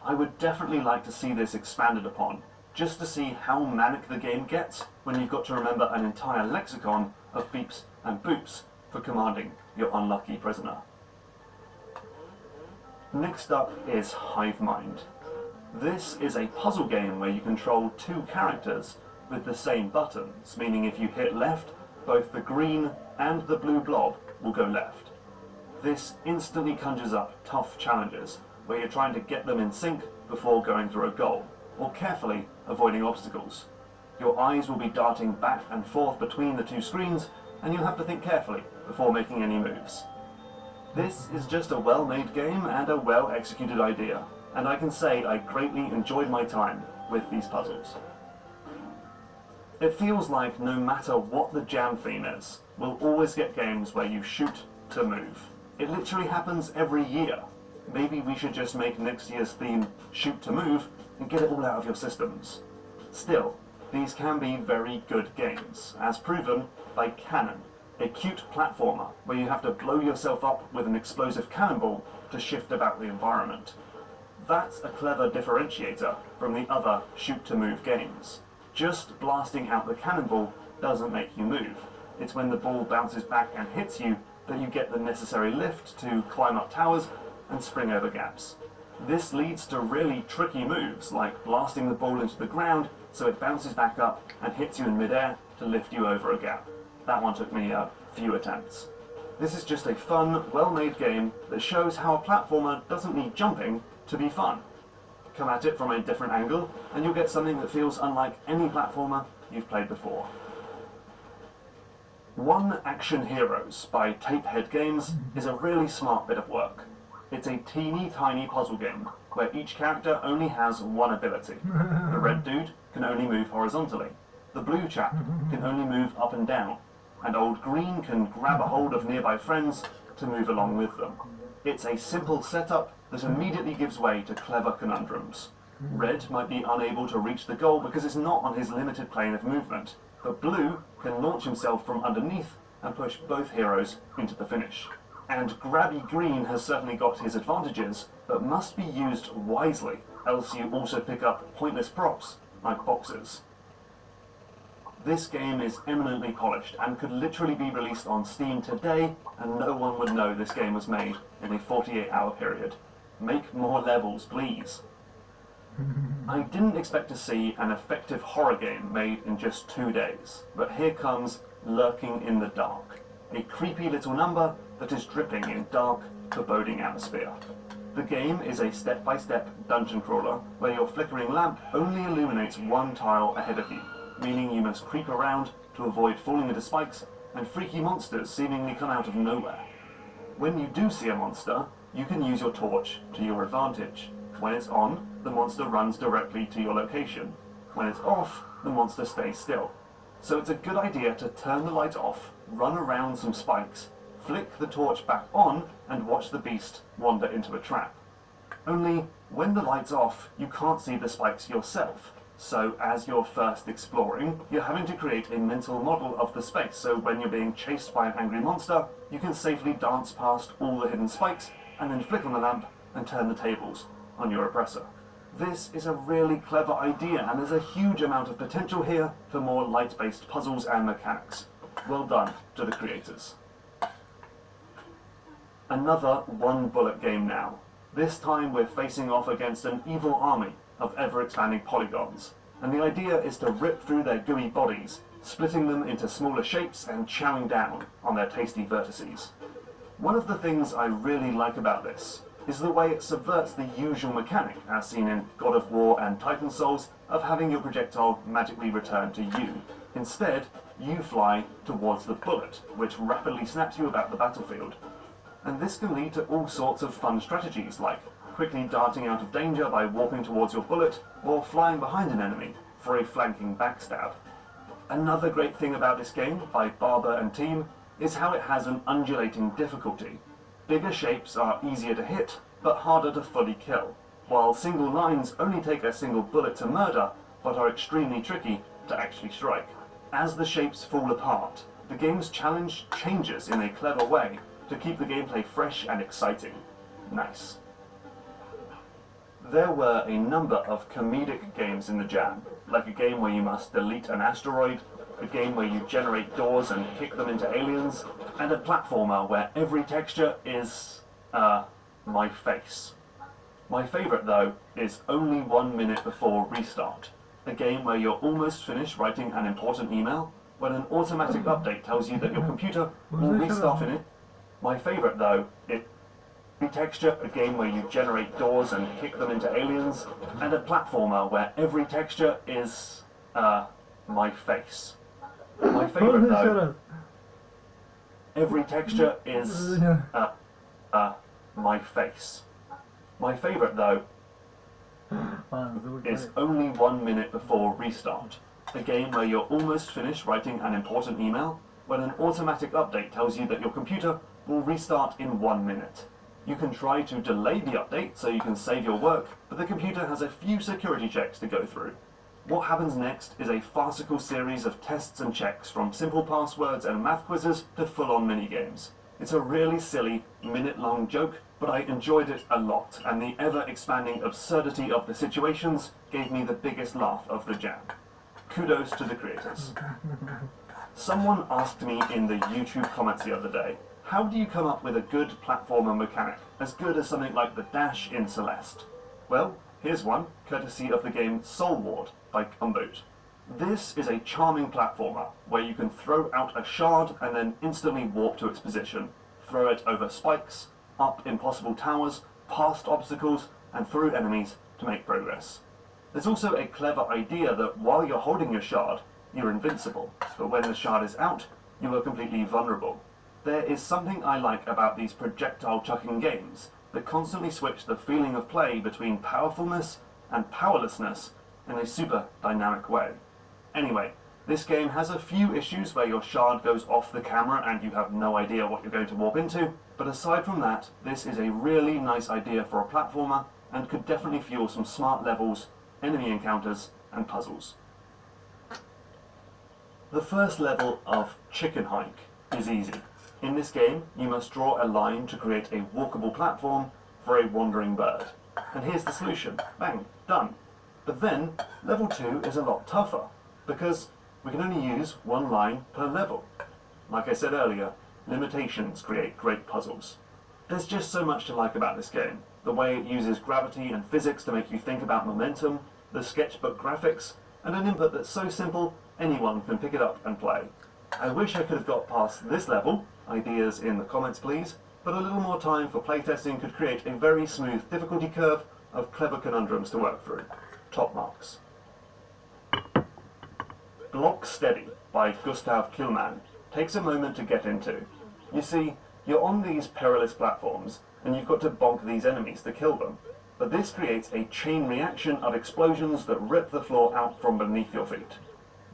I would definitely like to see this expanded upon, just to see how manic the game gets when you've got to remember an entire lexicon of beeps and boops for commanding your unlucky prisoner. Next up is Hive Mind. This is a puzzle game where you control two characters with the same buttons, meaning if you hit left, both the green and the blue blob will go left. This instantly conjures up tough challenges, where you're trying to get them in sync before going through a goal, or carefully avoiding obstacles. Your eyes will be darting back and forth between the two screens, and you'll have to think carefully before making any moves. This is just a well-made game and a well-executed idea, and I can say I greatly enjoyed my time with these puzzles. It feels like no matter what the jam theme is, we'll always get games where you shoot to move. It literally happens every year. Maybe we should just make next year's theme shoot to move and get it all out of your systems. Still, these can be very good games, as proven by Cannon, a cute platformer where you have to blow yourself up with an explosive cannonball to shift about the environment. That's a clever differentiator from the other shoot-to-move games. Just blasting out the cannonball doesn't make you move. It's when the ball bounces back and hits you that you get the necessary lift to climb up towers and spring over gaps. This leads to really tricky moves, like blasting the ball into the ground so it bounces back up and hits you in midair to lift you over a gap. That one took me a few attempts. This is just a fun, well-made game that shows how a platformer doesn't need jumping to be fun. Come at it from a different angle, and you'll get something that feels unlike any platformer you've played before. One Action Heroes by Tapehead Games is a really smart bit of work. It's a teeny tiny puzzle game, where each character only has one ability. The red dude can only move horizontally. The blue chap can only move up and down. And old green can grab a hold of nearby friends to move along with them. It's a simple setup that immediately gives way to clever conundrums. Red might be unable to reach the goal because it's not on his limited plane of movement, but blue can launch himself from underneath and push both heroes into the finish. And grabby green has certainly got his advantages, but must be used wisely, else you also pick up pointless props like boxes. This game is eminently polished and could literally be released on Steam today and no one would know this game was made in a 48-hour period. Make more levels, please. I didn't expect to see an effective horror game made in just 2 days, but here comes Lurking in the Dark, a creepy little number that is dripping in dark, foreboding atmosphere. The game is a step-by-step dungeon crawler where your flickering lamp only illuminates one tile ahead of you, meaning you must creep around to avoid falling into spikes and freaky monsters seemingly come out of nowhere. When you do see a monster, you can use your torch to your advantage. When it's on, the monster runs directly to your location. When it's off, the monster stays still. So it's a good idea to turn the light off, run around some spikes, flick the torch back on, and watch the beast wander into a trap. Only, when the light's off, you can't see the spikes yourself. So as you're first exploring, you're having to create a mental model of the space, so when you're being chased by an angry monster, you can safely dance past all the hidden spikes, and then flick on the lamp and turn the tables on your oppressor. This is a really clever idea, and there's a huge amount of potential here for more light-based puzzles and mechanics. Well done to the creators. Another one-bullet game now. This time we're facing off against an evil army of ever-expanding polygons, and the idea is to rip through their gooey bodies, splitting them into smaller shapes and chowing down on their tasty vertices. One of the things I really like about this is the way it subverts the usual mechanic, as seen in God of War and Titan Souls, of having your projectile magically return to you. Instead, you fly towards the bullet, which rapidly snaps you about the battlefield. And this can lead to all sorts of fun strategies, like quickly darting out of danger by walking towards your bullet, or flying behind an enemy for a flanking backstab. Another great thing about this game, by Barber and team, is how it has an undulating difficulty. Bigger shapes are easier to hit, but harder to fully kill, while single lines only take a single bullet to murder, but are extremely tricky to actually strike. As the shapes fall apart, the game's challenge changes in a clever way to keep the gameplay fresh and exciting. Nice. There were a number of comedic games in the jam, like a game where you must delete an asteroid, a game where you generate doors and kick them into aliens, and a platformer where every texture is, my face. My favourite, though, is Only 1 Minute Before Restart, a game where you're almost finished writing an important email when an automatic update tells you that your computer will restart in it. My favourite, though, is Texture, a game where you generate doors and kick them into aliens, and a platformer where every texture is, my face. My favourite, though, every texture is, my face. My favourite, though, is Only 1 Minute Before Restart, a game where you're almost finished writing an important email when an automatic update tells you that your computer will restart in 1 minute. You can try to delay the update so you can save your work, but the computer has a few security checks to go through. What happens next is a farcical series of tests and checks, from simple passwords and math quizzes to full-on minigames. It's a really silly, minute-long joke, but I enjoyed it a lot, and the ever-expanding absurdity of the situations gave me the biggest laugh of the jam. Kudos to the creators. Someone asked me in the YouTube comments the other day, how do you come up with a good platformer mechanic, as good as something like the dash in Celeste? Well, here's one, courtesy of the game Soul Ward by Gumboot. This is a charming platformer, where you can throw out a shard and then instantly warp to its position, throw it over spikes, up impossible towers, past obstacles, and through enemies to make progress. There's also a clever idea that while you're holding your shard, you're invincible, but when the shard is out, you are completely vulnerable. There is something I like about these projectile chucking games that constantly switch the feeling of play between powerfulness and powerlessness in a super dynamic way. Anyway, this game has a few issues where your shard goes off the camera and you have no idea what you're going to warp into, but aside from that, this is a really nice idea for a platformer and could definitely fuel some smart levels, enemy encounters, and puzzles. The first level of Chicken Hike is easy. In this game, you must draw a line to create a walkable platform for a wandering bird. And here's the solution. Bang, done. But then, level 2 is a lot tougher, because we can only use one line per level. Like I said earlier, limitations create great puzzles. There's just so much to like about this game. The way it uses gravity and physics to make you think about momentum, the sketchbook graphics, and an input that's so simple, anyone can pick it up and play. I wish I could have got past this level, ideas in the comments please, but a little more time for playtesting could create a very smooth difficulty curve of clever conundrums to work through. Top marks. Block Steady by Gustav Killman takes a moment to get into. You see, you're on these perilous platforms, and you've got to bonk these enemies to kill them. But this creates a chain reaction of explosions that rip the floor out from beneath your feet.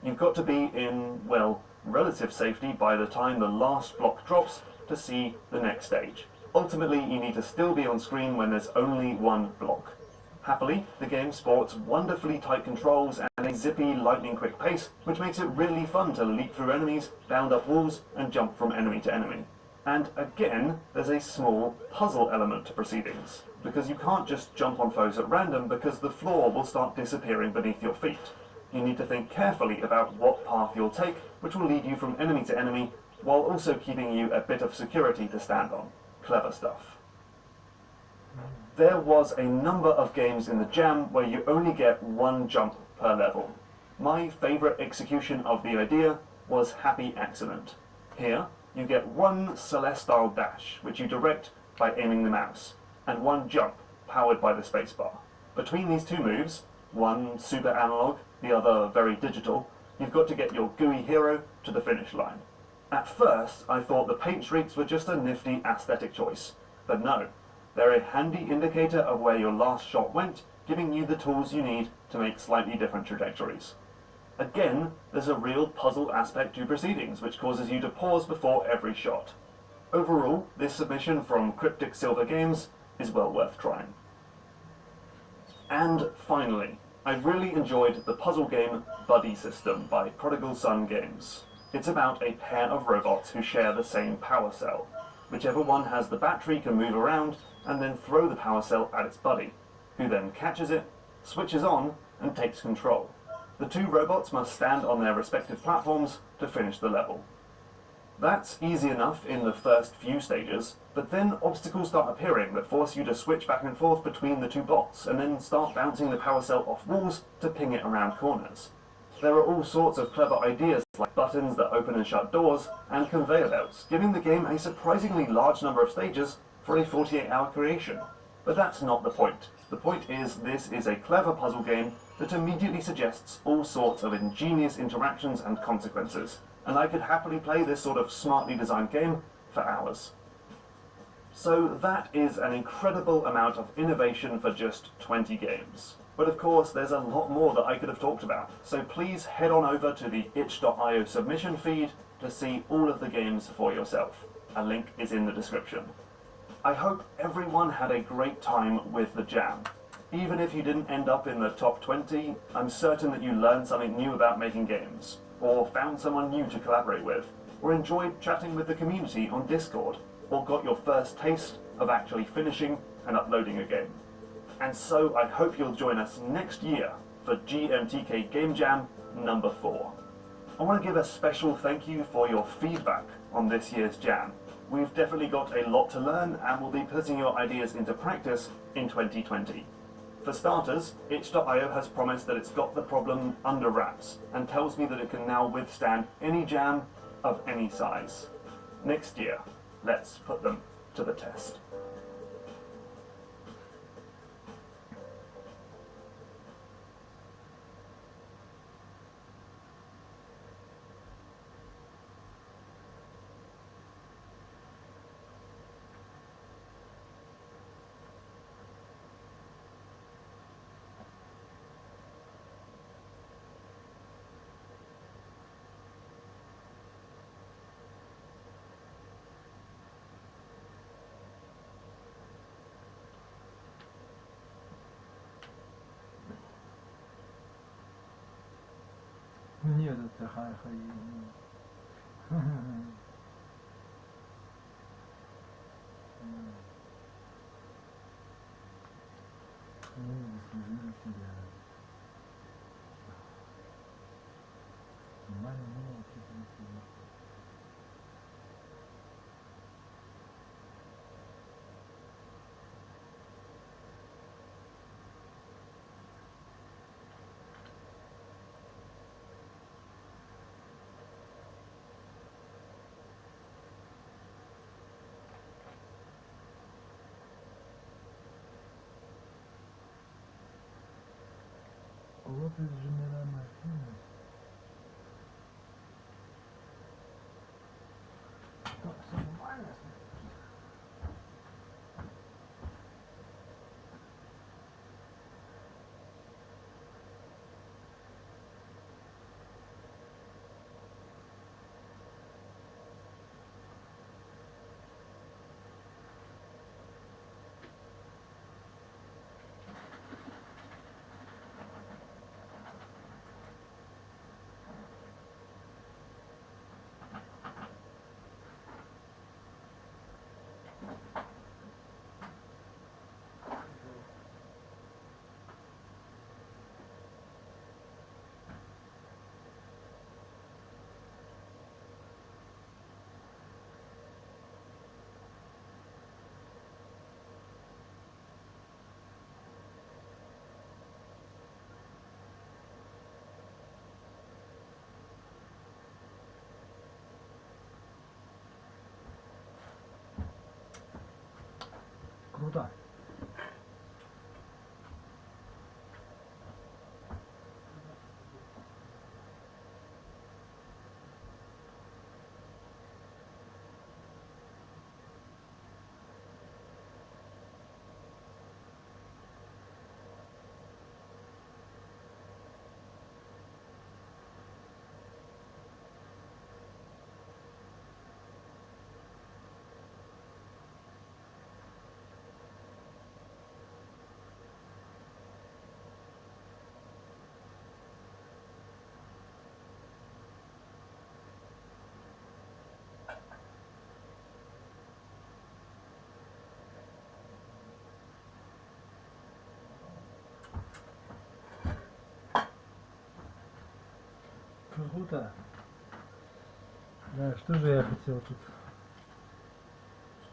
You've got to be in, well, relative safety by the time the last block drops to see the next stage. Ultimately, you need to still be on screen when there's only one block. Happily, the game sports wonderfully tight controls and a zippy, lightning-quick pace, which makes it really fun to leap through enemies, bound up walls, and jump from enemy to enemy. And again, there's a small puzzle element to proceedings, because you can't just jump on foes at random because the floor will start disappearing beneath your feet. You need to think carefully about what path you'll take, which will lead you from enemy to enemy, while also keeping you a bit of security to stand on. Clever stuff. There was a number of games in the jam where you only get one jump per level. My favourite execution of the idea was Happy Accident. Here, you get one Celeste-style dash, which you direct by aiming the mouse, and one jump, powered by the spacebar. Between these two moves, one super analog, the other very digital, you've got to get your GUI hero to the finish line. At first, I thought the paint streaks were just a nifty aesthetic choice, but no, they're a handy indicator of where your last shot went, giving you the tools you need to make slightly different trajectories. Again, there's a real puzzle aspect to proceedings, which causes you to pause before every shot. Overall, this submission from Cryptic Silver Games is well worth trying. And finally, I really enjoyed the puzzle game Buddy System by Prodigal Son Games. It's about a pair of robots who share the same power cell. Whichever one has the battery can move around and then throw the power cell at its buddy. who then catches it, switches on, and takes control. The two robots must stand on their respective platforms to finish the level. That's easy enough in the first few stages, but then obstacles start appearing that force you to switch back and forth between the two bots, and then start bouncing the power cell off walls to ping it around corners. There are all sorts of clever ideas like buttons that open and shut doors, and conveyor belts, giving the game a surprisingly large number of stages for a 48-hour creation. But that's not the point. The point is, this is a clever puzzle game that immediately suggests all sorts of ingenious interactions and consequences, and I could happily play this sort of smartly designed game for hours. So that is an incredible amount of innovation for just 20 games. But of course, there's a lot more that I could have talked about, so please head on over to the itch.io submission feed to see all of the games for yourself. A link is in the description. I hope everyone had a great time with the jam. Even if you didn't end up in the top 20, I'm certain that you learned something new about making games, or found someone new to collaborate with, or enjoyed chatting with the community on Discord, or got your first taste of actually finishing and uploading a game. And so I hope you'll join us next year for GMTK Game Jam number 4. I want to give a special thank you for your feedback on this year's jam. We've definitely got a lot to learn, and we'll be putting your ideas into practice in 2020. For starters, itch.io has promised that it's got the problem under wraps, and tells me that it can now withstand any jam of any size. Next year, let's put them to the test. Нет, это хай-хай. Заслужили себя. Нормально, ну, вот из Женера Мартина. Что, все нормально? Круто. Да, что же я хотел тут?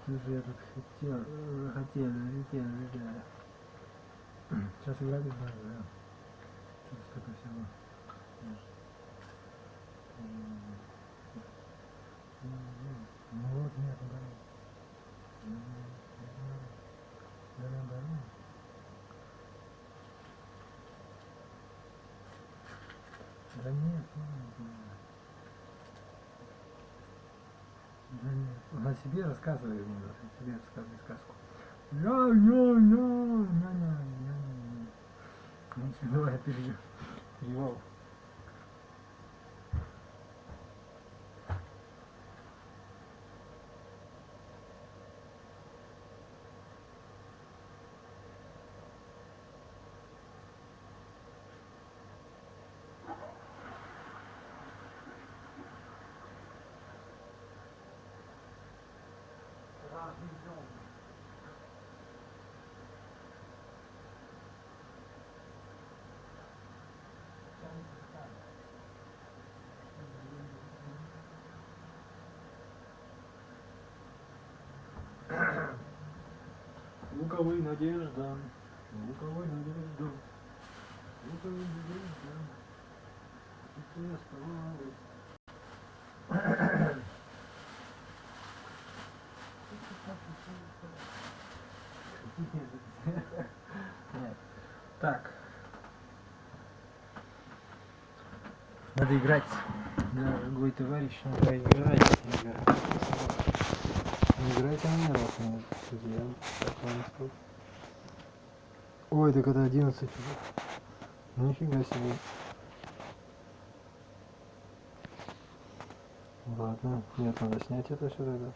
Что же я тут хотел. Сейчас играть даже, да. Что-то столько всего. Ну вот, нет, да. Да нет, да нет. Он о себе рассказывает мне, о себе рассказывает сказку. Давай я перевел. Луковой надежда, луковой надежда, луковой надежда, и ты оставалась. Нет. Так. Надо играть. Дорогой товарищ, надо играть. Не играйте на нервах, друзья. Ой, так это 11 уже. Нифига себе. Ладно, нет, надо снять это сюда, да.